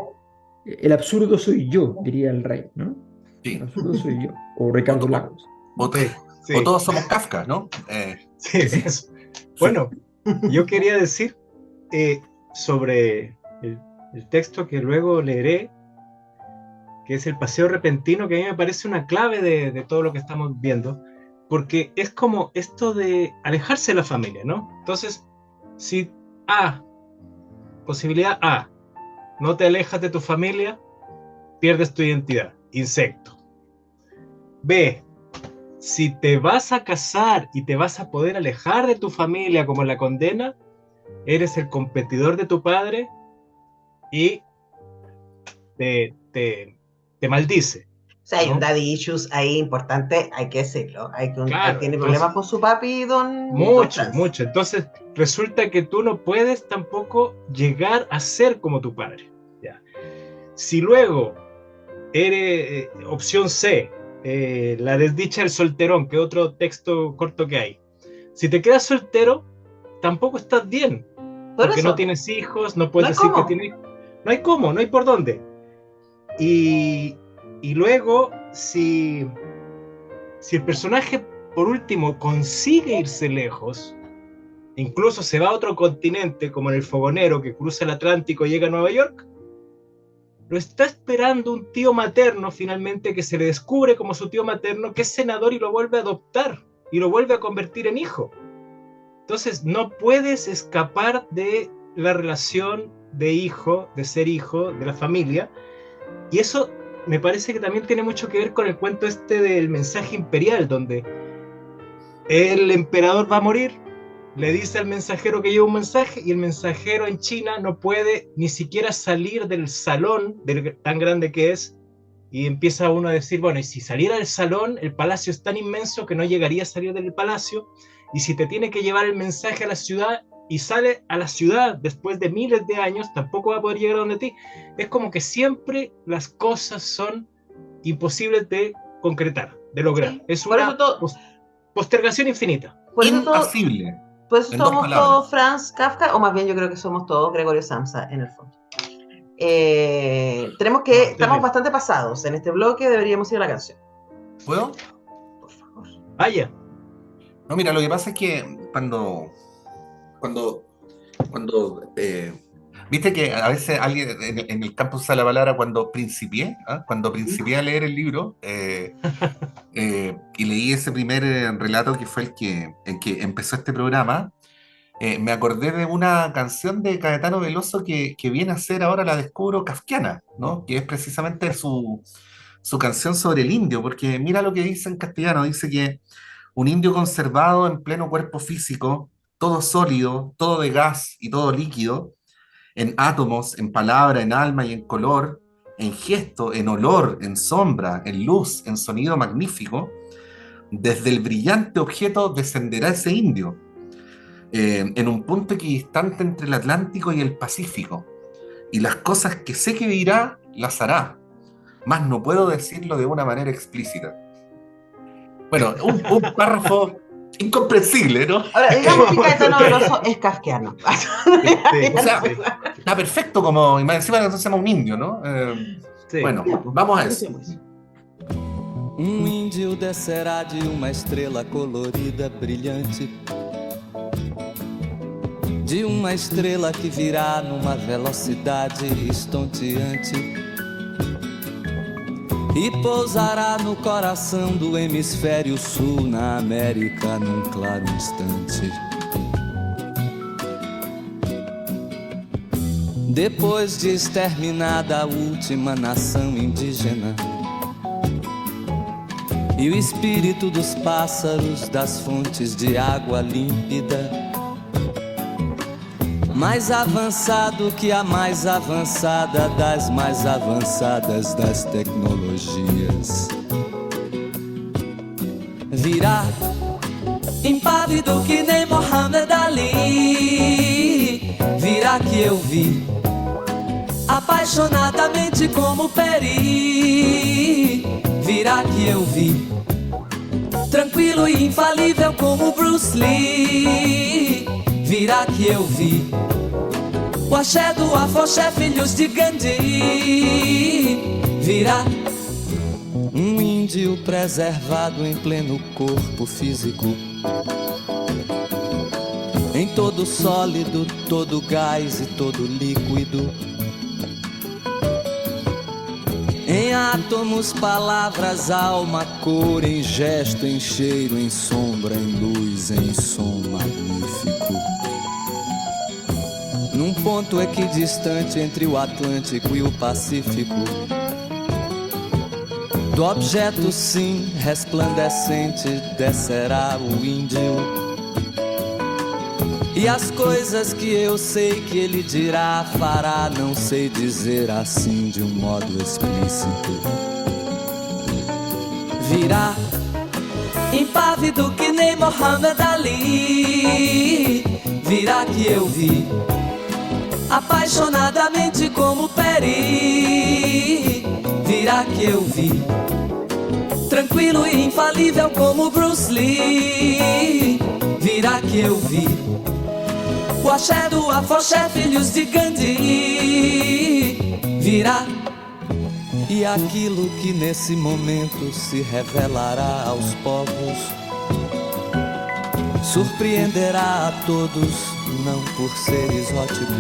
E: el absurdo soy yo, diría el rey, ¿no?
C: Sí.
E: El absurdo soy yo, o Ricardo Lagos.
C: O todos somos Kafka, ¿no?
F: Sí, eso. Bueno, yo quería decir sobre el texto que luego leeré, que es el paseo repentino, que a mí me parece una clave de todo lo que estamos viendo, porque es como esto de alejarse de la familia, ¿no? Entonces, si posibilidad A, no te alejas de tu familia, pierdes tu identidad, insecto. B, si te vas a casar y te vas a poder alejar de tu familia como la condena, eres el competidor de tu padre y te maldice.
D: O sea, hay
F: ¿no?
D: un daddy issues ahí importante, hay que decirlo.
F: Claro,
D: tiene
F: entonces,
D: problemas con su papi, don
F: Mucho.
D: Franz.
F: Entonces, resulta que tú no puedes tampoco llegar a ser como tu padre. ¿Ya? Si luego eres opción C, la desdicha del solterón, que es otro texto corto que hay. Si te quedas soltero, tampoco estás bien. Porque no tienes hijos, no puedes decir que tienes... No hay cómo, no hay por dónde. Y luego, si el personaje, por último, consigue irse lejos, incluso se va a otro continente, como en El Fogonero, que cruza el Atlántico y llega a Nueva York, lo está esperando un tío materno, finalmente, que se le descubre como su tío materno, que es senador y lo vuelve a adoptar, y lo vuelve a convertir en hijo. Entonces, no puedes escapar de la relación de ser hijo de la familia, y eso me parece que también tiene mucho que ver con el cuento del mensaje imperial, donde el emperador va a morir, le dice al mensajero que lleva un mensaje, y el mensajero en China no puede ni siquiera salir del salón tan grande que es, y empieza uno a decir, bueno, y si saliera del salón, el palacio es tan inmenso que no llegaría a salir del palacio, y si te tiene que llevar el mensaje a la ciudad, y sale a la ciudad después de miles de años, tampoco va a poder llegar a donde ti. Es como que siempre las cosas son imposibles de concretar, de lograr. Sí, es una postergación infinita.
C: Impasible.
D: Por eso somos todos Franz Kafka, o más bien yo creo que somos todos Gregorio Samsa en el fondo. Estamos bastante pasados en este bloque, deberíamos ir a la canción.
C: ¿Puedo?
D: Por favor.
F: Vaya.
C: No, mira, lo que pasa es que cuando viste que a veces alguien en el campo usa la palabra cuando principié a leer el libro, y leí ese primer relato que fue el que empezó este programa, me acordé de una canción de Caetano Veloso que viene a ser, ahora la descubro, kafkiana, ¿no? Que es precisamente su canción sobre el indio, porque mira lo que dice en castellano, dice que un indio conservado en pleno cuerpo físico, todo sólido, todo de gas y todo líquido, en átomos, en palabra, en alma y en color, en gesto, en olor, en sombra, en luz, en sonido magnífico, desde el brillante objeto descenderá ese indio, en un punto equidistante entre el Atlántico y el Pacífico, y las cosas que sé que dirá, las hará, mas no puedo decirlo de una manera explícita. Bueno, un párrafo incomprensible, ¿no?
D: Ahora, digamos que Caetano Veloso es kafkiano.
C: O sea, está perfecto como, y más encima que se llama un indio, ¿no? Bueno, vamos a eso.
H: Índio descerá de uma estrela colorida, brilhante, de uma estrela que virá numa velocidade estonteante e pousará no coração do hemisfério sul, na América, num claro instante. Depois de exterminada a última nação indígena e o espírito dos pássaros das fontes de água límpida, mais avançado que a mais avançada das mais avançadas das tecnologias, virá impávido que nem Mohamed Ali, virá que eu vi apaixonadamente como Peri, virá que eu vi tranquilo e infalível como Bruce Lee, virá que eu vi o axé do afoxé, filhos de Gandhi, virá um índio preservado em pleno corpo físico, em todo sólido, todo gás e todo líquido, em átomos, palavras, alma, cor, em gesto, em cheiro, em sombra, em luz, em som magnífico, num ponto equidistante entre o Atlântico e o Pacífico, do objeto sim resplandecente descerá o índio, e as coisas que eu sei que ele dirá, fará, não sei dizer assim de um modo explícito, virá impávido que nem Mohamed Ali, virá que eu vi apaixonadamente como Peri, virá que eu vi tranquilo e infalível como Bruce Lee, virá que eu vi o axé do afoxé, filhos de Gandhi, virá, e aquilo que nesse momento se revelará aos povos surpreenderá a todos, não por ser exótico,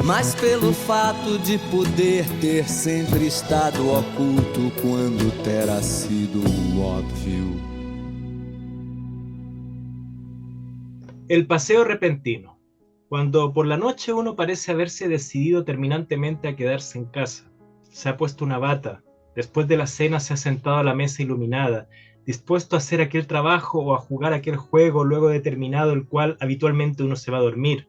H: mas pelo fato de poder ter sempre estado oculto quando terá sido óbvio.
F: El paseo repentino, Cuando por la noche uno parece haberse decidido terminantemente a quedarse en casa, se ha puesto una bata, después de la cena se ha sentado a la mesa iluminada, dispuesto a hacer aquel trabajo o a jugar aquel juego luego de terminado el cual habitualmente uno se va a dormir.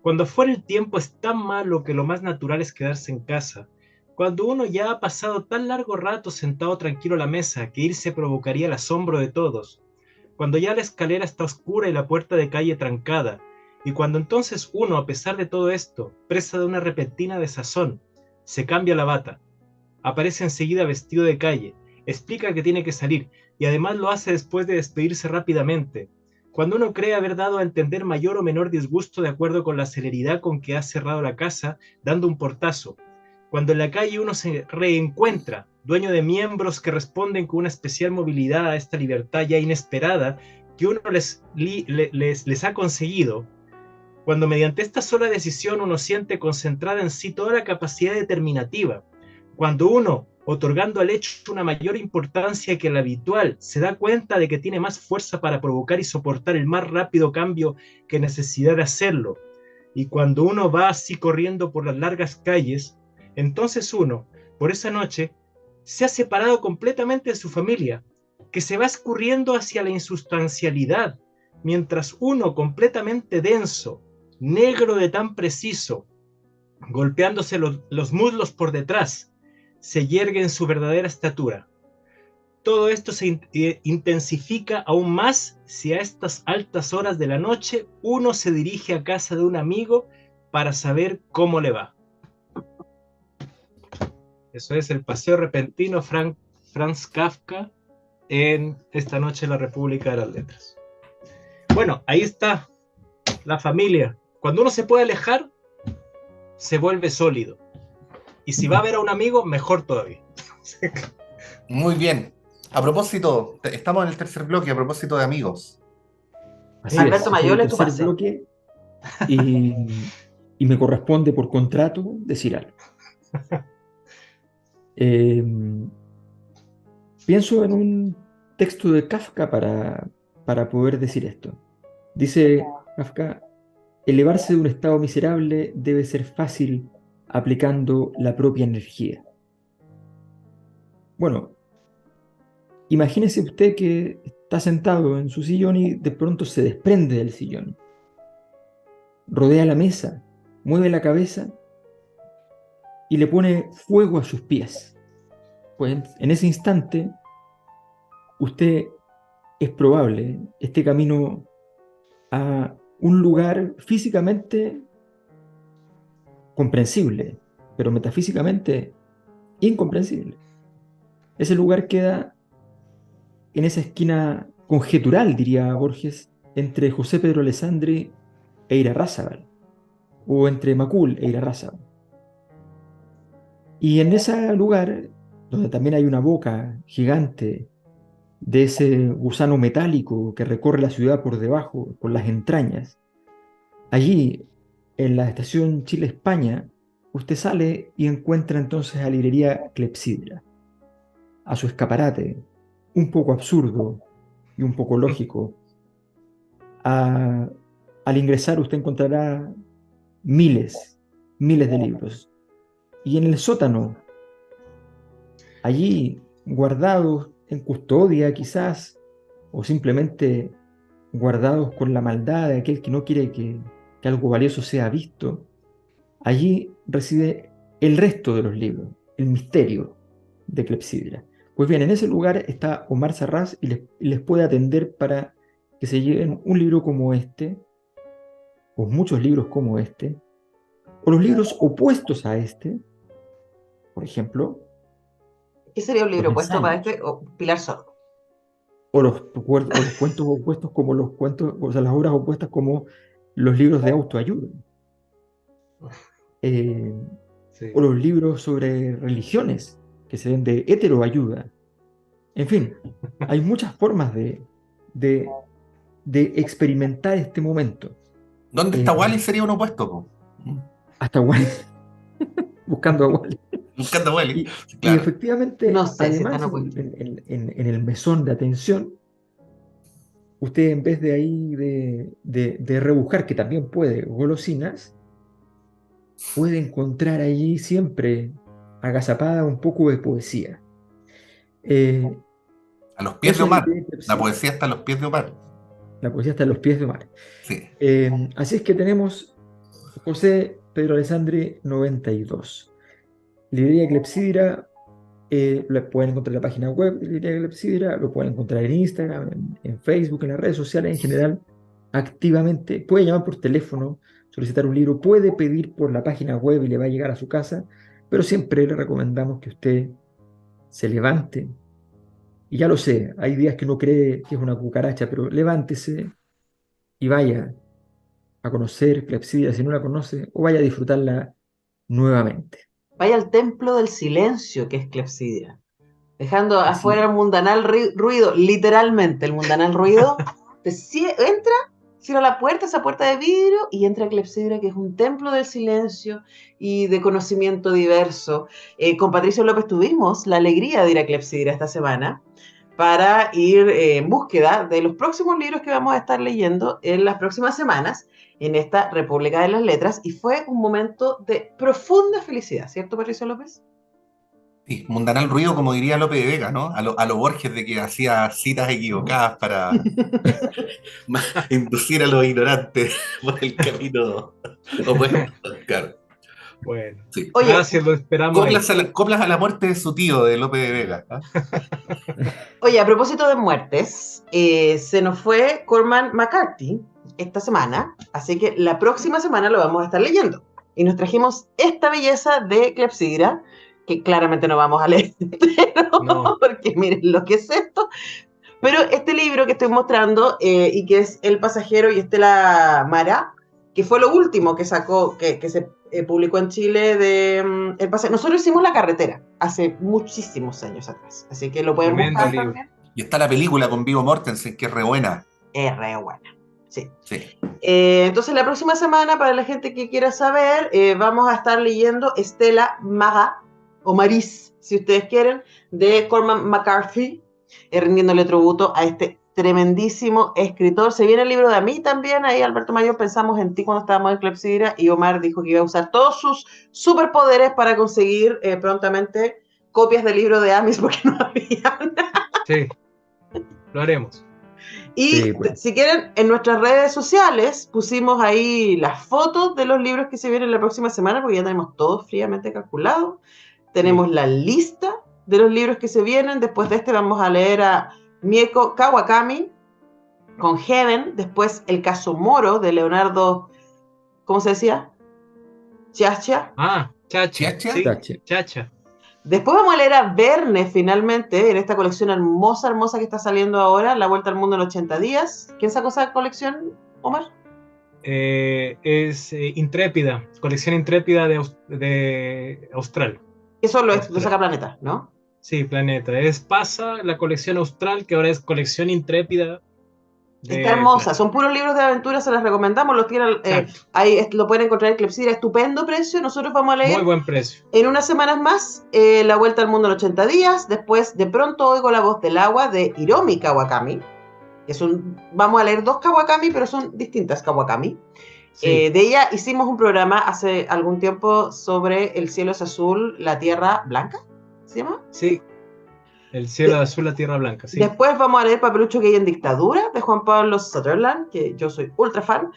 F: Cuando afuera el tiempo es tan malo que lo más natural es quedarse en casa. Cuando uno ya ha pasado tan largo rato sentado tranquilo a la mesa que irse provocaría el asombro de todos. Cuando ya la escalera está oscura y la puerta de calle trancada. Y cuando entonces uno, a pesar de todo esto, presa de una repentina desazón, se cambia la bata, aparece enseguida vestido de calle, explica que tiene que salir y además lo hace después de despedirse rápidamente. Cuando uno cree haber dado a entender mayor o menor disgusto de acuerdo con la celeridad con que ha cerrado la casa, dando un portazo. Cuando en la calle uno se reencuentra, dueño de miembros que responden con una especial movilidad a esta libertad ya inesperada que uno les ha conseguido. Cuando mediante esta sola decisión uno siente concentrada en sí toda la capacidad determinativa. Cuando uno, otorgando al hecho una mayor importancia que la habitual, se da cuenta de que tiene más fuerza para provocar y soportar el más rápido cambio que necesidad de hacerlo. Y cuando uno va así corriendo por las largas calles, entonces uno, por esa noche, se ha separado completamente de su familia, que se va escurriendo hacia la insustancialidad, mientras uno completamente denso, negro de tan preciso, golpeándose los muslos por detrás, se yergue en su verdadera estatura. Todo esto se intensifica aún más si a estas altas horas de la noche uno se dirige a casa de un amigo para saber cómo le va. Eso es el paseo repentino Franz Kafka en Esta noche en la República de las Letras. Bueno, ahí está la familia. Cuando uno se puede alejar, se vuelve sólido. Y si va a ver a un amigo, mejor todavía.
C: Muy bien. A propósito, estamos en el tercer bloque, a propósito de amigos.
E: Así
D: Alberto
E: es,
D: Mayol,
E: el
D: es tu
E: tercer
D: pase.
E: bloque, y me corresponde por contrato decir algo. Pienso en un texto de Kafka para poder decir esto. Dice Kafka: elevarse de un estado miserable debe ser fácil aplicando la propia energía. Bueno, imagínese usted que está sentado en su sillón y de pronto se desprende del sillón. Rodea la mesa, mueve la cabeza y le pone fuego a sus pies. Pues en ese instante, usted, es probable, este camino a un lugar físicamente comprensible, pero metafísicamente incomprensible. Ese lugar queda en esa esquina conjetural, diría Borges, entre José Pedro Alessandri e Irarrázaval, o entre Macul e Irarrázaval. Y en ese lugar, donde también hay una boca gigante de ese gusano metálico que recorre la ciudad por debajo, por las entrañas, allí, en la estación Chile-España, usted sale y encuentra entonces a la librería Clepsidra, a su escaparate, un poco absurdo y un poco lógico. Al ingresar usted encontrará miles de libros. Y en el sótano, allí guardados en custodia quizás, o simplemente guardados con la maldad de aquel que no quiere que algo valioso sea visto, allí reside el resto de los libros, el misterio de Clepsidra. Pues bien, en ese lugar está Omar Sarraz y les puede atender para que se lleven un libro como este, o muchos libros como este, o los libros opuestos a este, por ejemplo.
D: ¿Qué sería un libro
E: los
D: opuesto para
E: ensayos,
D: este? O Pilar Sordo.
E: o los cuentos opuestos como los cuentos, o sea, las obras opuestas como los libros de autoayuda,
F: Sí.
E: o los libros sobre religiones que se ven de heteroayuda. En fin, hay muchas formas de experimentar este momento.
C: ¿Dónde está Wally? Sería un opuesto, po.
E: Hasta Wally, buscando a Wally.
C: Buscando a Wally.
E: Y
C: Claro.
E: efectivamente,
D: No sé si
E: además,
D: están opuestos.
E: en el mesón de atención, usted en vez de ahí de rebuscar, que también puede, golosinas, puede encontrar allí siempre agazapada un poco de poesía.
C: A los pies de
E: Eso es
C: Omar.
E: librería
C: La
E: Clepsidra.
C: poesía está a los pies de Omar.
E: La poesía está en los pies de Omar.
C: Sí.
E: Así es que tenemos José Pedro Alessandri 92. Librería Clepsidra, lo pueden encontrar en la página web de Librería Clepsidra, lo pueden encontrar en Instagram, en Facebook, en las redes sociales en general, activamente. Puede llamar por teléfono, solicitar un libro, puede pedir por la página web y le va a llegar a su casa, pero siempre le recomendamos que usted se levante. Y ya lo sé, hay días que uno cree que es una cucaracha, pero levántese y vaya a conocer Clepsidra si no la conoce, o vaya a disfrutarla nuevamente.
D: Vaya al templo del silencio que es Clepsidra. Dejando
E: Así.
D: afuera el mundanal ruido, literalmente el mundanal ruido, entra, cierra la puerta, esa puerta de vidrio, y entra a Clepsidra, que es un templo del silencio y de conocimiento diverso. Con Patricio López tuvimos la alegría de ir a Clepsidra esta semana para ir en búsqueda de los próximos libros que vamos a estar leyendo en las próximas semanas en esta República de las Letras, y fue un momento de profunda felicidad, ¿cierto, Patricio López?
C: Sí, mundanal ruido, como diría Lope de Vega, ¿no? A lo Borges, de que hacía citas equivocadas para inducir a los ignorantes por el camino opuesto. Claro.
F: Bueno,
C: Sí.
D: Oye,
F: gracias, lo esperamos.
C: Coplas a la muerte de su tío, de Lope de Vega. ¿Ah?
D: Oye, a propósito de muertes, se nos fue Cormac McCarthy esta semana, así que la próxima semana lo vamos a estar leyendo. Y nos trajimos esta belleza de Clepsidra, que claramente no vamos a leer entero,
F: No.
D: porque miren lo que es esto. Pero este libro que estoy mostrando, y que es El pasajero y Estela Mara, que fue lo último que sacó, que se publicó en Chile de El pasajero. Nosotros hicimos La carretera hace muchísimos años atrás, así que lo pueden
F: Tremendo
D: buscar
F: libro.
D: también.
C: Y está la película con Viggo Mortensen, que es re buena.
D: Es re buena, sí.
C: Sí.
D: Entonces la próxima semana, para la gente que quiera saber, vamos a estar leyendo Estela Mara, o Maris, si ustedes quieren, de Cormac McCarthy, rindiéndole tributo a este tremendísimo escritor. Se viene el libro de A mí también, ahí Alberto Mayor, pensamos en ti cuando estábamos en Clepsidra, y Omar dijo que iba a usar todos sus superpoderes para conseguir prontamente copias del libro de Amis, porque no había.
F: Sí, lo haremos.
D: Y
E: Sí, pues.
D: si quieren, en nuestras redes sociales pusimos ahí las fotos de los libros que se vienen la próxima semana, porque ya tenemos todo fríamente calculado. Tenemos la lista de los libros que se vienen. Después de este vamos a leer a Mieko Kawakami con Heaven. Después El caso Moro de Leonardo, ¿cómo se decía? Chacha.
F: Ah, Chacha.
C: ¿Chacha?
F: Sí,
E: Chacha.
F: Chacha.
D: Después vamos a leer a Verne finalmente, en esta colección hermosa que está saliendo ahora, La Vuelta al Mundo en 80 días. ¿Quién sacó esa colección, Omar?
F: Es Intrépida, colección Intrépida de Austral.
D: Eso lo saca Planeta, ¿no?
F: Sí, Planeta. Pasa la colección Austral, que ahora es colección Intrépida.
D: Está hermosa, son puros libros de aventura, se las recomendamos, los tienen, ahí lo pueden encontrar en Clepsidra, estupendo precio. Nosotros vamos a leer
F: Muy buen precio.
D: en unas semanas más La Vuelta al Mundo en 80 días. Después, De pronto oigo la voz del agua, de Hiromi Kawakami. Vamos a leer 2 Kawakami, pero son distintas Kawakami.
F: Sí.
D: De ella hicimos un programa hace algún tiempo sobre El cielo es azul, la tierra blanca, ¿se llama?
F: Sí. El cielo azul, la tierra blanca. Sí.
D: Después vamos a leer Papelucho que hay en dictadura, de Juan Pablo Sutherland, que yo soy ultra fan.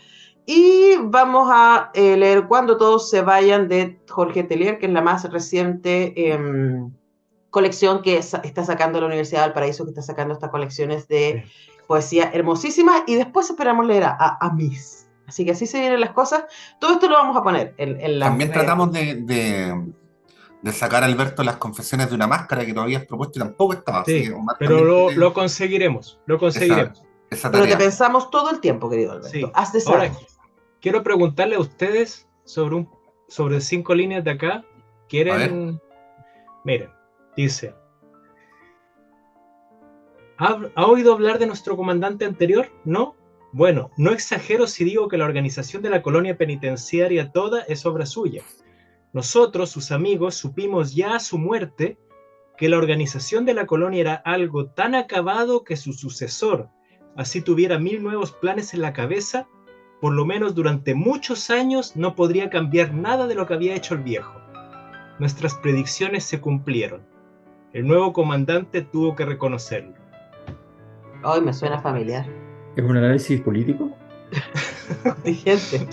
D: Y vamos a leer Cuando todos se vayan, de Jorge Telier, que es la más reciente colección que está sacando la Universidad de Valparaíso, que está sacando estas colecciones de poesía hermosísimas. Y después esperamos leer a Miss. Así que así se vienen las cosas. Todo esto lo vamos a poner en la...
C: También tratamos de sacar, Alberto, las confesiones de una máscara que tú habías propuesto y tampoco estaba.
F: Sí,
C: así que Omar
F: pero
C: también
F: lo conseguiremos. Lo conseguiremos.
C: esa
D: Pero
C: tarea.
D: te pensamos todo el tiempo, querido Alberto.
F: Sí.
D: Haz de
F: Ahora,
D: saber.
F: quiero preguntarle a ustedes sobre 5 líneas de acá.
C: A
F: ¿Quieren? Miren, dice: ¿Ha oído hablar de nuestro comandante anterior? ¿No? Bueno, no exagero si digo que la organización de la colonia penitenciaria toda es obra suya. Nosotros, sus amigos, supimos ya a su muerte que la organización de la colonia era algo tan acabado que su sucesor, así tuviera 1000 nuevos planes en la cabeza, por lo menos durante muchos años no podría cambiar nada de lo que había hecho el viejo. Nuestras predicciones se cumplieron. El nuevo comandante tuvo que reconocerlo.
D: Ay, me suena familiar.
E: ¿Es un análisis político?
D: Contingente.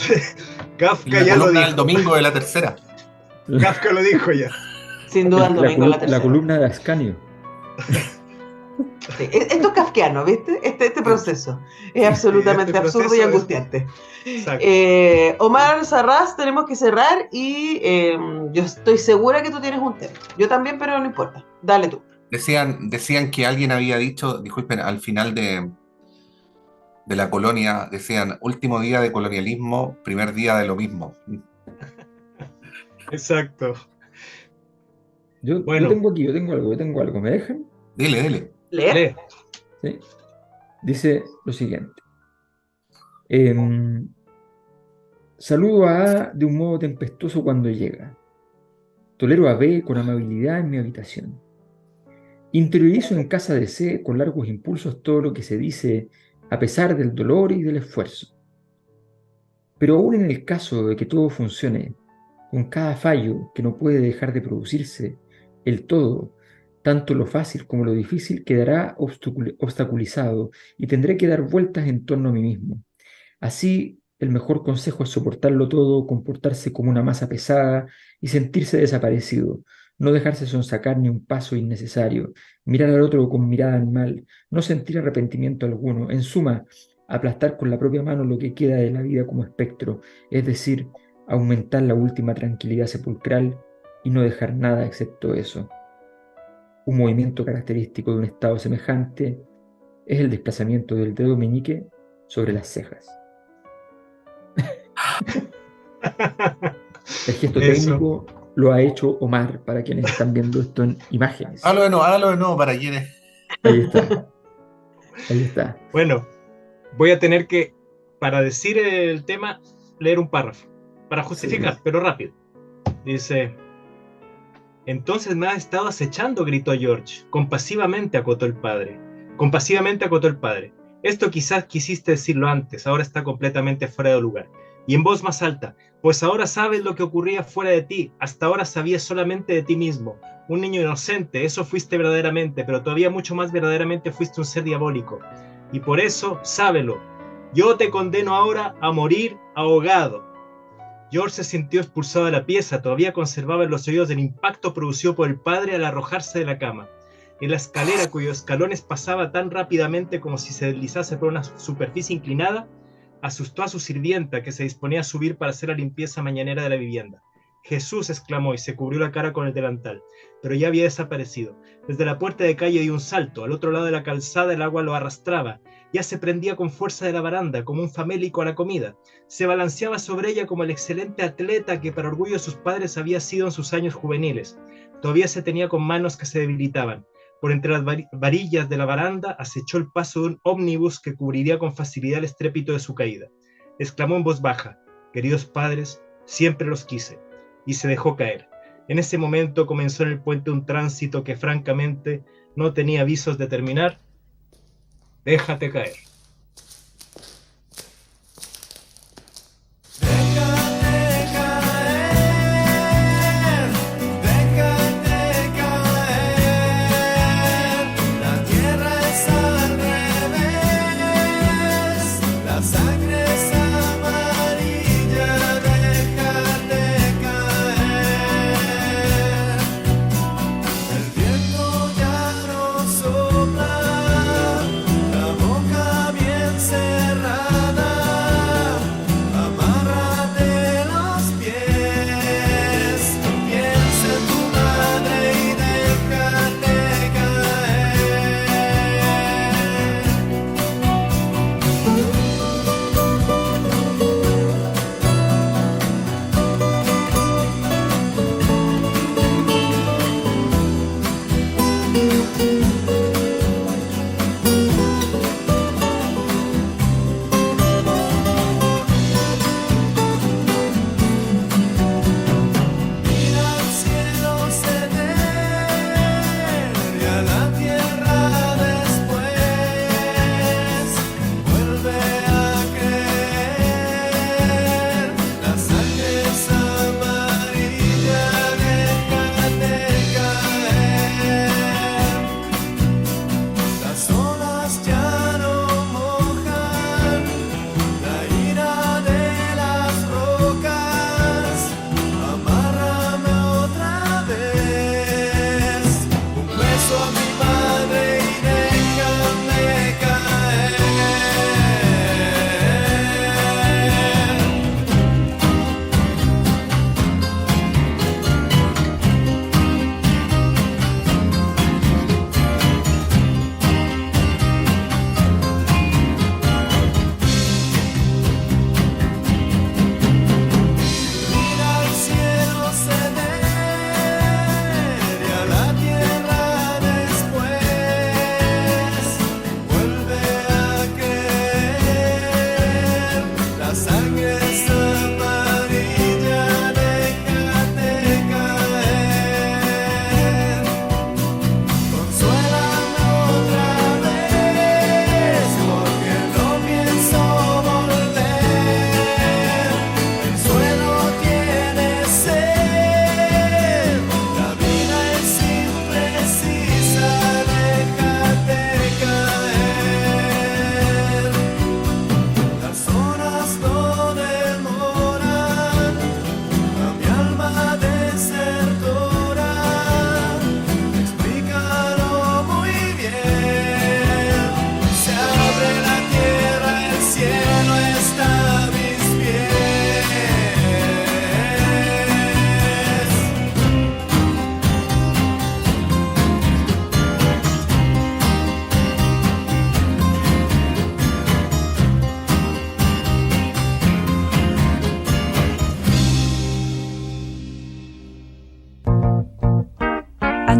F: Kafka
C: La
F: ya lo
C: columna
F: dijo.
C: del domingo de la tercera.
F: Kafka lo dijo ya.
D: Sin duda el domingo la
E: la
D: tercera.
E: columna de Ascanio.
D: Sí, esto es kafkiano, ¿viste? Este proceso es absolutamente
F: Este
D: absurdo y
F: proceso es-
D: angustiante.
F: Exacto.
D: Omar Sarraz, tenemos que cerrar y yo estoy segura que tú tienes un tema. Yo también, pero no importa. Dale tú.
C: Decían que alguien había dicho, disculpen, al final de la colonia, decían, último día de colonialismo, primer día de lo mismo.
F: Exacto.
E: Yo
F: Bueno.
E: yo tengo algo. ¿Me dejan?
C: Dile.
D: ¿Leer?
F: Lee.
E: ¿Sí? Dice lo siguiente. Saludo a A de un modo tempestuoso cuando llega. Tolero a B con amabilidad en mi habitación. Interiorizo en casa de C con largos impulsos todo lo que se dice a pesar del dolor y del esfuerzo. Pero aún en el caso de que todo funcione, con cada fallo que no puede dejar de producirse, el todo, tanto lo fácil como lo difícil, quedará obstaculizado y tendré que dar vueltas en torno a mí mismo. Así, el mejor consejo es soportarlo todo, comportarse como una masa pesada y sentirse desaparecido, no dejarse sonsacar ni un paso innecesario, mirar al otro con mirada animal, no sentir arrepentimiento alguno, en suma, aplastar con la propia mano lo que queda de la vida como espectro, es decir, aumentar la última tranquilidad sepulcral y no dejar nada excepto eso. Un movimiento característico de un estado semejante es el desplazamiento del dedo meñique sobre las cejas. El gesto
F: Eso.
E: técnico lo ha hecho Omar para quienes están viendo esto en imágenes.
C: Hágalo de nuevo para quienes.
E: Ahí está. Ahí está.
F: Bueno, voy a tener que, para decir el tema, leer un párrafo. Para justificar,
E: Sí.
F: pero rápido. Dice: entonces me has estado acechando, gritó George. Compasivamente acotó el padre. Esto quizás quisiste decirlo antes, ahora está completamente fuera de lugar. Y en voz más alta: pues ahora sabes lo que ocurría fuera de ti, hasta ahora sabías solamente de ti mismo. Un niño inocente, eso fuiste verdaderamente, pero todavía mucho más verdaderamente fuiste un ser diabólico. Y por eso, sábelo, yo te condeno ahora a morir ahogado. George se sintió expulsado de la pieza, todavía conservaba en los oídos el impacto producido por el padre al arrojarse de la cama. En la escalera, cuyos escalones pasaba tan rápidamente como si se deslizase por una superficie inclinada, asustó a su sirvienta, que se disponía a subir para hacer la limpieza mañanera de la vivienda. Jesús, exclamó, y se cubrió la cara con el delantal, pero ya había desaparecido. Desde la puerta de calle dio un salto, al otro lado de la calzada el agua lo arrastraba, ya se prendía con fuerza de la baranda, como un famélico a la comida. Se balanceaba sobre ella como el excelente atleta que para orgullo de sus padres había sido en sus años juveniles. Todavía se tenía con manos que se debilitaban. Por entre las varillas de la baranda acechó el paso de un ómnibus que cubriría con facilidad el estrépito de su caída. Exclamó en voz baja: queridos padres, siempre los quise. Y se dejó caer. En ese momento comenzó en el puente un tránsito que francamente no tenía visos de terminar. Déjate caer.
H: La boca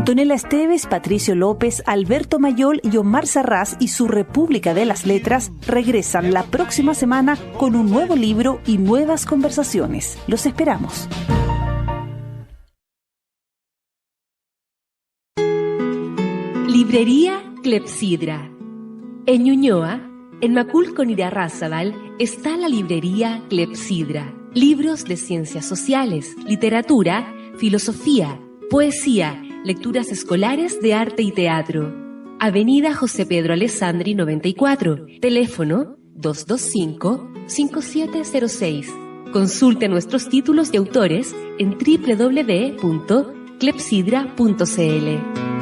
A: Antonella Esteves, Patricio López, Alberto Mayol y Omar Sarraz y su República de las Letras regresan la próxima semana con un nuevo libro y nuevas conversaciones. Los esperamos.
I: Librería Clepsidra. En Ñuñoa, en Macul con Irarrázaval, está la librería Clepsidra. Libros de ciencias sociales, literatura, filosofía, poesía, lecturas escolares de arte y teatro. Avenida José Pedro Alessandri 94, teléfono 225-5706. Consulte nuestros títulos y autores en www.clepsidra.cl.